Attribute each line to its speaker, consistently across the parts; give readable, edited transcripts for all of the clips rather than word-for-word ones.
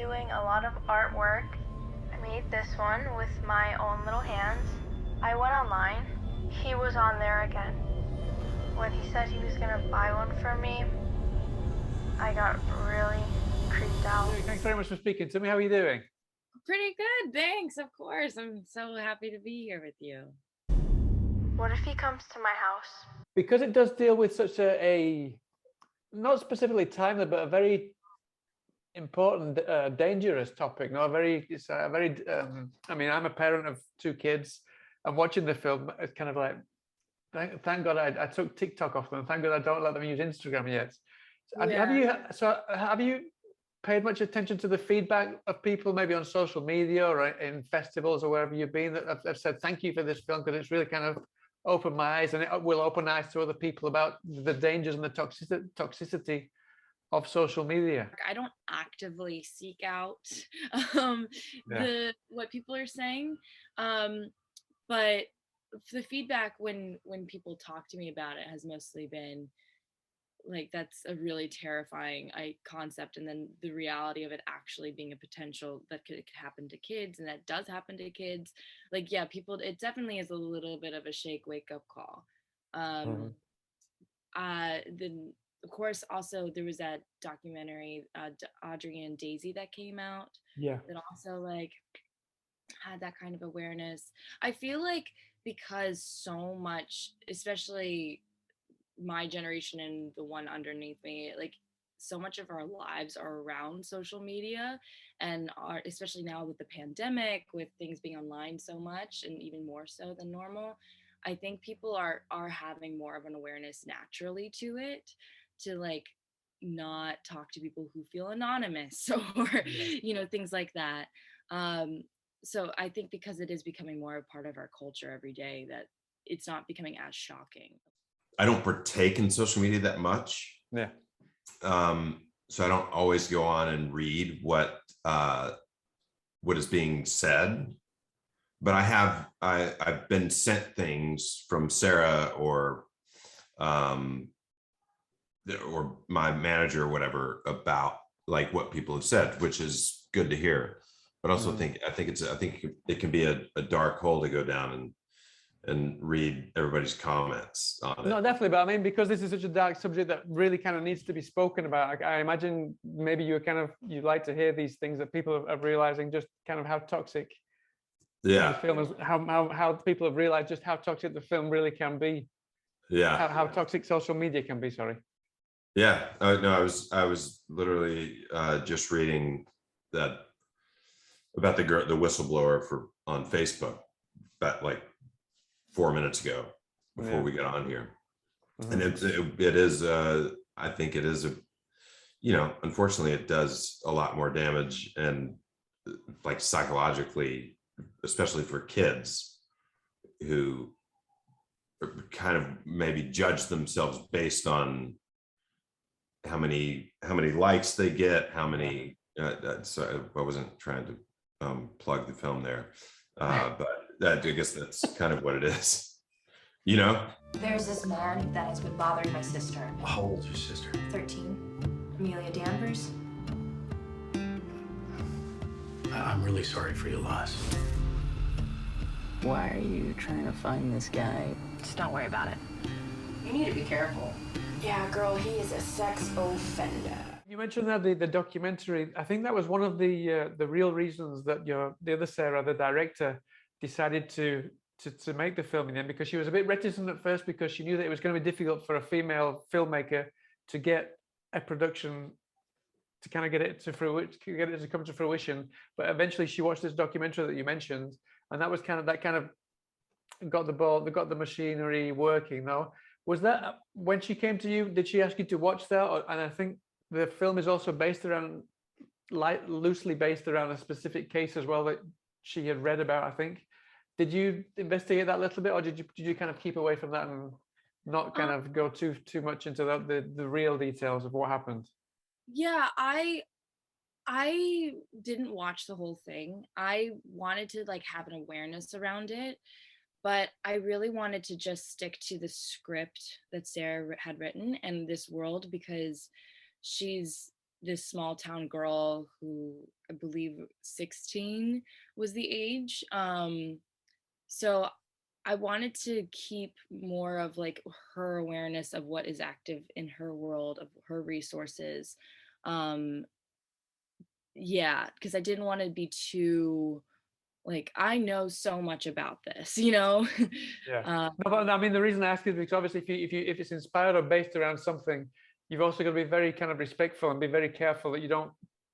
Speaker 1: doing a lot of artwork. I made this one with my own little hands. I went online. He was on there again. When he said he was gonna buy one for me, I got really creeped out.
Speaker 2: Thanks very much for speaking to me. How are you doing?
Speaker 3: Pretty good, thanks. Of course, I'm so happy to be here with you.
Speaker 1: What if he comes to my house?
Speaker 2: Because it does deal with such a not specifically timely, but a very important, dangerous topic. No, it's a very. I mean, I'm a parent of 2 kids, and watching the film, it's kind of like, thank God I took TikTok off them. Thank God I don't let them use Instagram yet. Have you paid much attention to the feedback of people, maybe on social media or in festivals or wherever you've been, that have said thank you for this film because it's really kind of opened my eyes, and it will open eyes to other people about the dangers and the toxicity of social media?
Speaker 3: I don't actively seek out what people are saying, but the feedback when people talk to me about it has mostly been like, that's a really terrifying concept, and then the reality of it actually being a potential that could happen to kids, and that does happen to kids. Like, yeah, people, it definitely is a little bit of a wake up call. Then of course also there was that documentary, Audrey and Daisy, that came out, that also like had that kind of awareness. I feel like because so much, especially my generation and the one underneath me, like so much of our lives are around social media, and especially now with the pandemic, with things being online so much and even more so than normal, I think people are having more of an awareness naturally to it, to like not talk to people who feel anonymous or things like that. So I think because it is becoming more a part of our culture every day, that it's not becoming as shocking.
Speaker 4: I don't partake in social media that much.
Speaker 2: Yeah.
Speaker 4: So I don't always go on and read what is being said, but I've been sent things from Sarah or my manager or whatever about like what people have said, which is good to hear. But also I think it can be a dark hole to go down and read everybody's comments on it.
Speaker 2: No, definitely. But I mean, because this is such a dark subject that really kind of needs to be spoken about, I imagine maybe you like to hear these things that people are realizing just kind of how toxic the film is, how people have realized just how toxic the film really can be.
Speaker 4: Yeah.
Speaker 2: How toxic social media can be, sorry.
Speaker 4: Yeah. No, I was literally just reading that about the whistleblower on Facebook, about like 4 minutes ago before we got on here. And it is I think it is unfortunately it does a lot more damage, and like psychologically, especially for kids who kind of maybe judge themselves based on how many likes they get, how many so I wasn't trying to plug the film there, but I guess that's kind of what it is.
Speaker 5: There's this man that has been bothering my sister.
Speaker 6: How old's your sister?
Speaker 5: 13. Amelia Danvers.
Speaker 6: I'm really sorry for your loss.
Speaker 7: Why are you trying to find this guy?
Speaker 5: Just don't worry about it. You need to be careful. Yeah, girl, he is a sex offender.
Speaker 2: You mentioned that the documentary, I think that was one of the real reasons that the other Sarah, the director, decided to make the film in the end, because she was a bit reticent at first, because she knew that it was going to be difficult for a female filmmaker to get a production to kind of get it to come to fruition. But eventually she watched this documentary that you mentioned, and that kind of got the machinery working. Now, was that when she came to you, did she ask you to watch that? And I think the film is also loosely based around a specific case as well that she had read about, I think. Did you investigate that a little bit, or did you kind of keep away from that and not kind of go too much into the real details of what happened?
Speaker 3: Yeah, I didn't watch the whole thing. I wanted to like have an awareness around it, but I really wanted to just stick to the script that Sarah had written and this world, because she's this small town girl who I believe 16 was the age. So I wanted to keep more of like her awareness of what is active in her world, of her resources. Yeah, because I didn't want to be too like, I know so much about this, you know?
Speaker 2: Yeah. No, but I mean, the reason I ask is because obviously if it's inspired or based around something, you've also got to be very kind of respectful and be very careful that you don't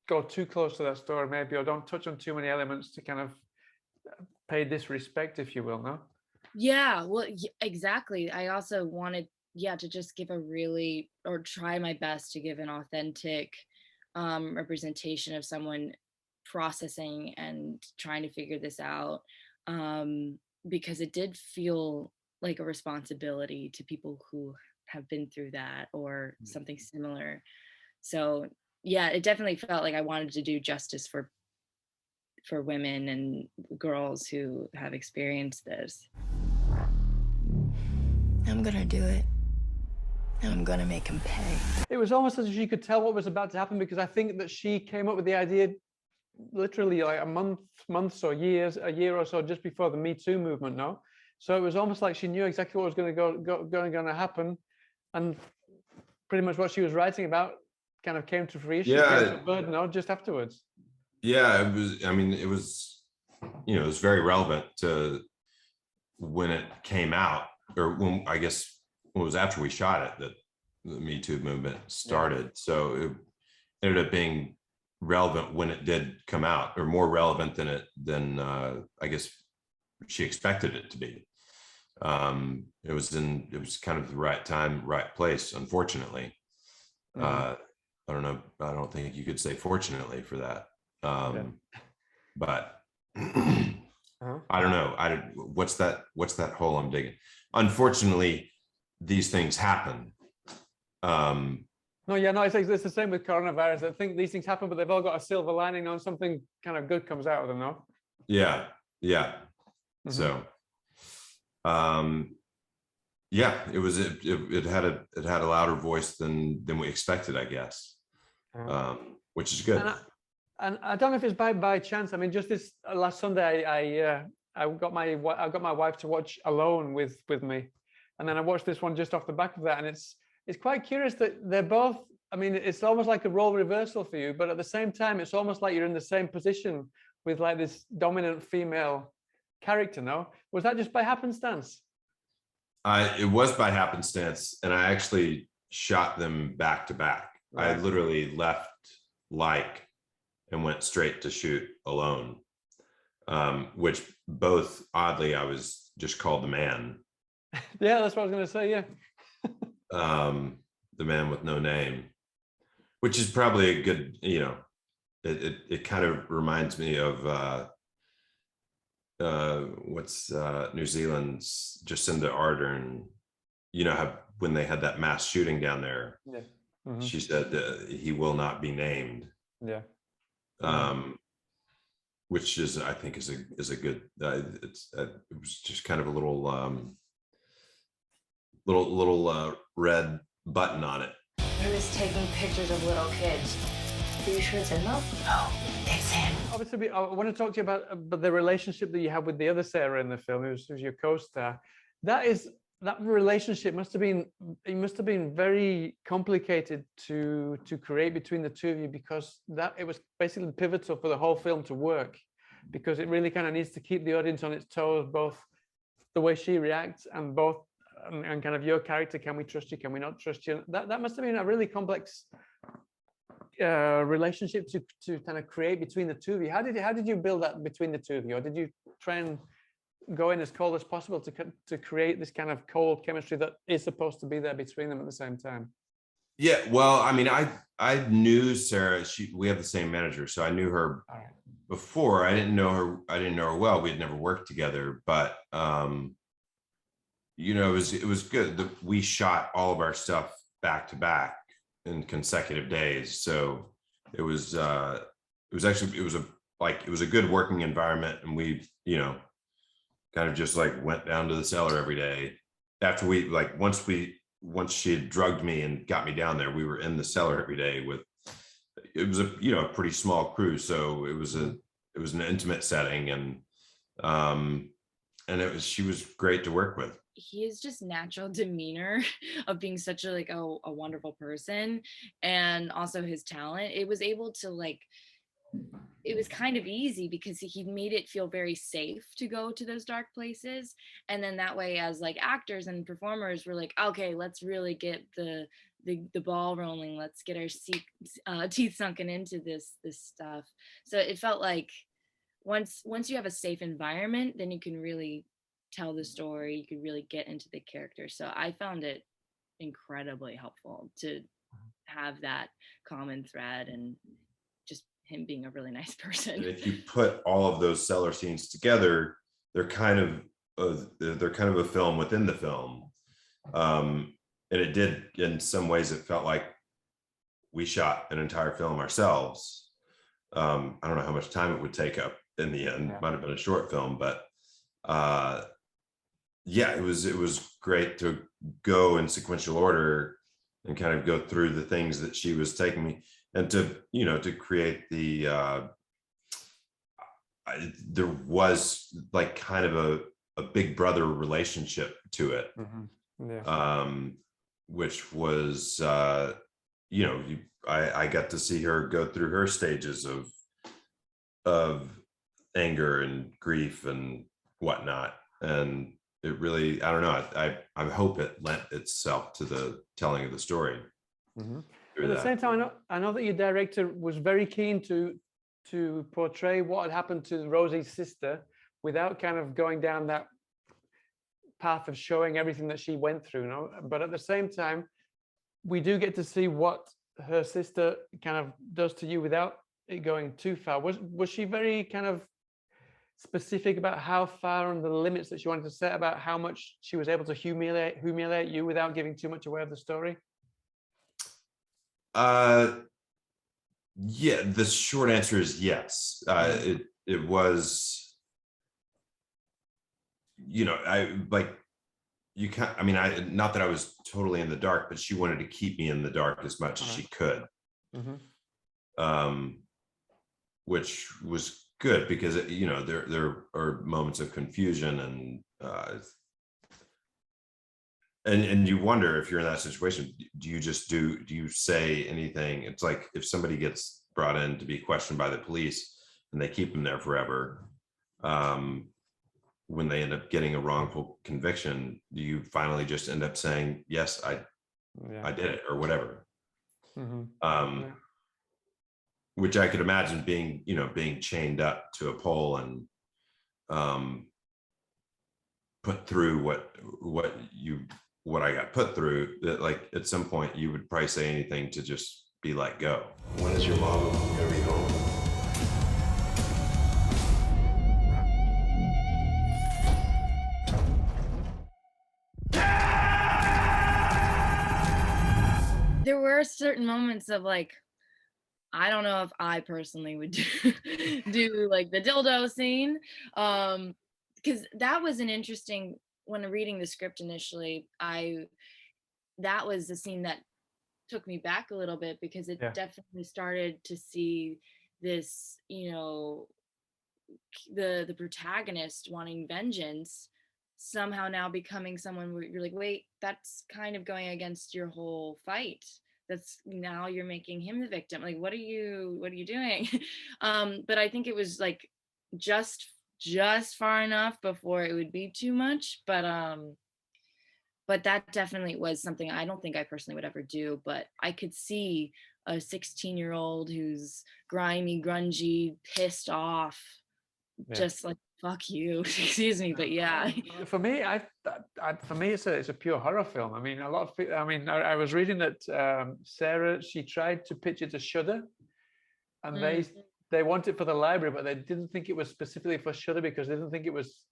Speaker 2: go too close to that story maybe, or don't touch on too many elements to kind of pay disrespect, if you will, no?
Speaker 3: Yeah, well, exactly. I also wanted, to just give a really, or try my best to give an authentic representation of someone processing and trying to figure this out, because it did feel like a responsibility to people who have been through that or something similar. So yeah, it definitely felt like I wanted to do justice for women and girls who have experienced this.
Speaker 7: I'm gonna do it. And I'm gonna make him pay.
Speaker 2: It was almost as if she could tell what was about to happen, because I think that she came up with the idea literally like months or years, a year or so just before the Me Too movement, no? So it was almost like she knew exactly what was going to happen, and pretty much what she was writing about kind of came to fruition, came to bird, no, just afterwards.
Speaker 4: Yeah, it was. I mean, it was, it was very relevant to when it came out, or when I guess it was after we shot it that the Me Too movement started. Yeah. So it ended up being relevant when it did come out, or more relevant than I guess she expected it to be. It was kind of the right time, right place, unfortunately. I don't know, I don't think you could say fortunately for that. But I don't know. What's that hole I'm digging? Unfortunately, these things happen.
Speaker 2: No, it's the same with coronavirus. I think these things happen, but they've all got a silver lining on, something kind of good comes out of them, no?
Speaker 4: Yeah. So, it had a louder voice than we expected, I guess, which is good.
Speaker 2: And I don't know if it's by chance. I mean, just this last Sunday, I got my wife to watch Alone with me, and then I watched this one just off the back of that, and it's quite curious that they're both. I mean, it's almost like a role reversal for you, but at the same time, it's almost like you're in the same position with like this dominant female character. No, was that just by happenstance?
Speaker 4: It was by happenstance, and I actually shot them back to back. Right. I literally left and went straight to shoot Alone, which both, oddly, I was just called the man.
Speaker 2: Yeah, that's what I was going to say. Yeah.
Speaker 4: The man with no name, which is probably a good, it kind of reminds me of what's New Zealand's Jacinda Ardern, how when they had that mass shooting down there, she said he will not be named. Yeah. Which is, I think, is a good. It was just kind of a little red button on it.
Speaker 5: He was taking pictures of little kids. Are you sure it's him though? No, it's him.
Speaker 2: Obviously, I want to talk to you about the relationship that you have with the other Sarah in the film, who's your co-star. That relationship must have been very complicated to create between the two of you, because it was basically pivotal for the whole film to work, because it really kind of needs to keep the audience on its toes, both the way she reacts and and kind of your character. Can we trust you? Can we not trust you? That must have been a really complex relationship to kind of create between the two of you. How did you build that between the two of you, or did you try and go in as cold as possible to create this kind of cold chemistry that is supposed to be there between them at the same time?
Speaker 4: Yeah, well, I mean, I knew Sarah. We have the same manager, so I knew her before. I didn't know her well. We had never worked together, but it was good. We shot all of our stuff back to back in consecutive days, so it was a good working environment, and we kind of just like went down to the cellar every day. After once she had drugged me and got me down there, we were in the cellar every day with it was a, you know, a pretty small crew, so it was an intimate setting, and she was great to work with.
Speaker 3: His just natural demeanor of being such a like a wonderful person, and also his talent, it was able to like, it was kind of easy because he made it feel very safe to go to those dark places. And then that way, as like actors and performers, we're like, okay, let's really get the ball rolling, let's get our teeth sunken into this stuff. So it felt like once you have a safe environment, then you can really tell the story, you can really get into the character. So I found it incredibly helpful to have that common thread, and just him being a really nice person.
Speaker 4: And if you put all of those cellar scenes together, they're kind of a film within the film. And it did, in some ways, it felt like we shot an entire film ourselves. I don't know how much time it would take up in the end. It might have been a short film, but yeah, it was great to go in sequential order and kind of go through the things that she was taking me, and to, you know, to create the there was like kind of a big brother relationship to it. Which was, you know, I got to see her go through her stages of anger and grief and whatnot, and it really, I don't know, I hope it lent itself to the telling of the story.
Speaker 2: At the same time, I know that your director was very keen to portray what had happened to Rosie's sister without kind of going down that path of showing everything that she went through, you know. But at the same time, we do get to see what her sister kind of does to you without it going too far. Was she very kind of specific about how far and the limits that she wanted to set about how much she was able to humiliate you without giving too much away of the story?
Speaker 4: Yeah, the short answer is yes. It was, you know, I mean, not that I was totally in the dark, but she wanted to keep me in the dark as much as she could. Which was good, because, you know, there are moments of confusion, and you wonder, if you're in that situation, do you say anything? It's like if somebody gets brought in to be questioned by the police and they keep them there forever, when they end up getting a wrongful conviction, do you finally just end up saying, yes, I did it, or whatever? Which I could imagine being, you know, being chained up to a pole and put through what I got put through, that like at some point you would probably say anything to just be let go.
Speaker 6: When is your mom gonna be home?
Speaker 3: There were certain moments of like, I don't know if I personally would do like the dildo scene, because that was an interesting, when reading the script initially, that was the scene that took me back a little bit, because it definitely started to see this, you know, the protagonist wanting vengeance somehow now becoming someone where you're like, wait, that's kind of going against your whole fight. That's, now you're making him the victim. Like, what are you doing? But I think it was like just far enough before it would be too much. But that definitely was something I don't think I personally would ever do, but I could see a 16-year-old who's grimy, grungy, pissed off, just like, fuck you, excuse me, but yeah.
Speaker 2: For me, it's a pure horror film. I mean, I was reading that Sarah, she tried to pitch it to Shudder, and they want it for the library, but they didn't think it was specifically for Shudder because they didn't think it was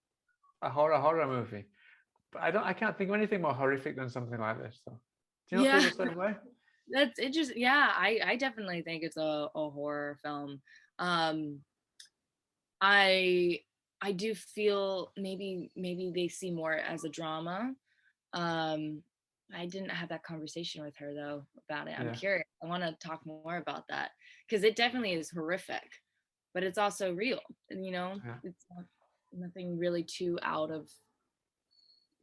Speaker 2: a horror movie. But I can't think of anything more horrific than something like this. So, do you not feel the same way?
Speaker 3: That's it. Just, yeah, I definitely think it's a horror film. I do feel maybe they see more as a drama, I didn't have that conversation with her though about it. I'm
Speaker 2: Yeah.
Speaker 3: curious. I want to talk more about that because it definitely is horrific, but it's also real. And
Speaker 2: Yeah.
Speaker 3: it's nothing really too out of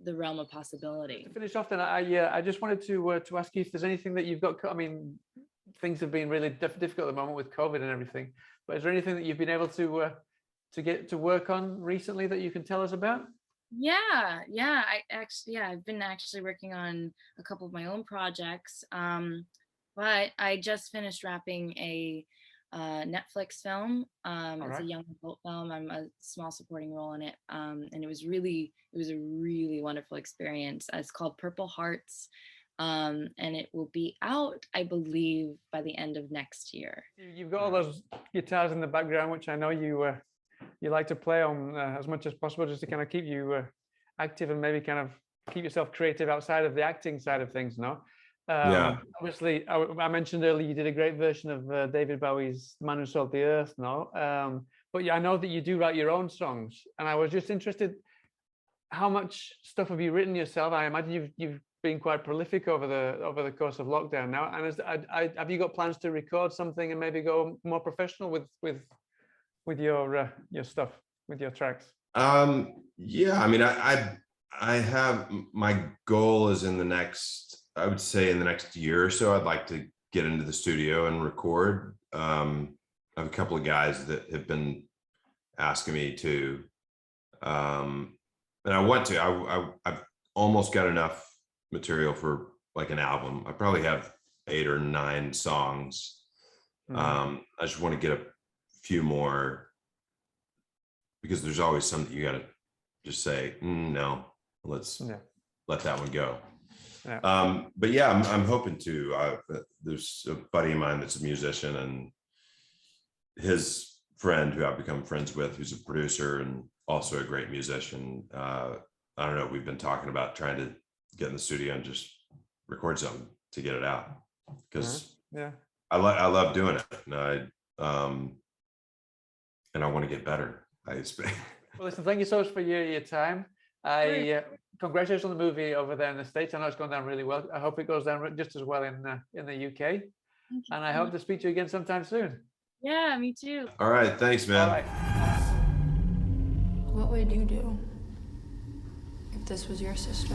Speaker 3: the realm of possibility.
Speaker 2: To finish off, then I just wanted to ask you if there's anything that you've got. I mean, things have been really difficult at the moment with COVID and everything. But is there anything that you've been able to get to work on recently that you can tell us about?
Speaker 3: Yeah. I've been actually working on a couple of my own projects. But I just finished wrapping a Netflix film. It's a young adult film. I'm a small supporting role in it. And it was a really wonderful experience. It's called Purple Hearts. And it will be out, I believe, by the end of next year.
Speaker 2: You've got all those guitars in the background, which I know you like to play on as much as possible, just to kind of keep you active and maybe kind of keep yourself creative outside of the acting side of things, no?
Speaker 4: Yeah.
Speaker 2: Obviously, I mentioned earlier you did a great version of David Bowie's "Man Who Sold the Earth," no? But yeah, I know that you do write your own songs, and I was just interested, how much stuff have you written yourself? I imagine you've been quite prolific over the course of lockdown now. And have you got plans to record something and maybe go more professional with your stuff, with your tracks?
Speaker 4: Yeah, I mean, I have, my goal is I would say in the next year or so, I'd like to get into the studio and record. I have a couple of guys that have been asking me to, and I want to. I've almost got enough material for like an album. I probably have 8 or 9 songs. I just want to get a few more, because there's always some that you got to just say, no, let's let that one go. Yeah. But yeah, I'm hoping to. There's a buddy of mine that's a musician, and his friend who I've become friends with, who's a producer and also a great musician. I don't know, we've been talking about trying to get in the studio and just record something to get it out, because I love doing it, and I want to get better. I expect.
Speaker 2: Well, listen, thank you so much for your time. Congratulations on the movie over there in the States. I know it's gone down really well. I hope it goes down just as well in the UK. And I hope to speak to you again sometime soon.
Speaker 3: Yeah, me too.
Speaker 4: All right, thanks, man.
Speaker 2: All right.
Speaker 5: What would you do if this was your sister?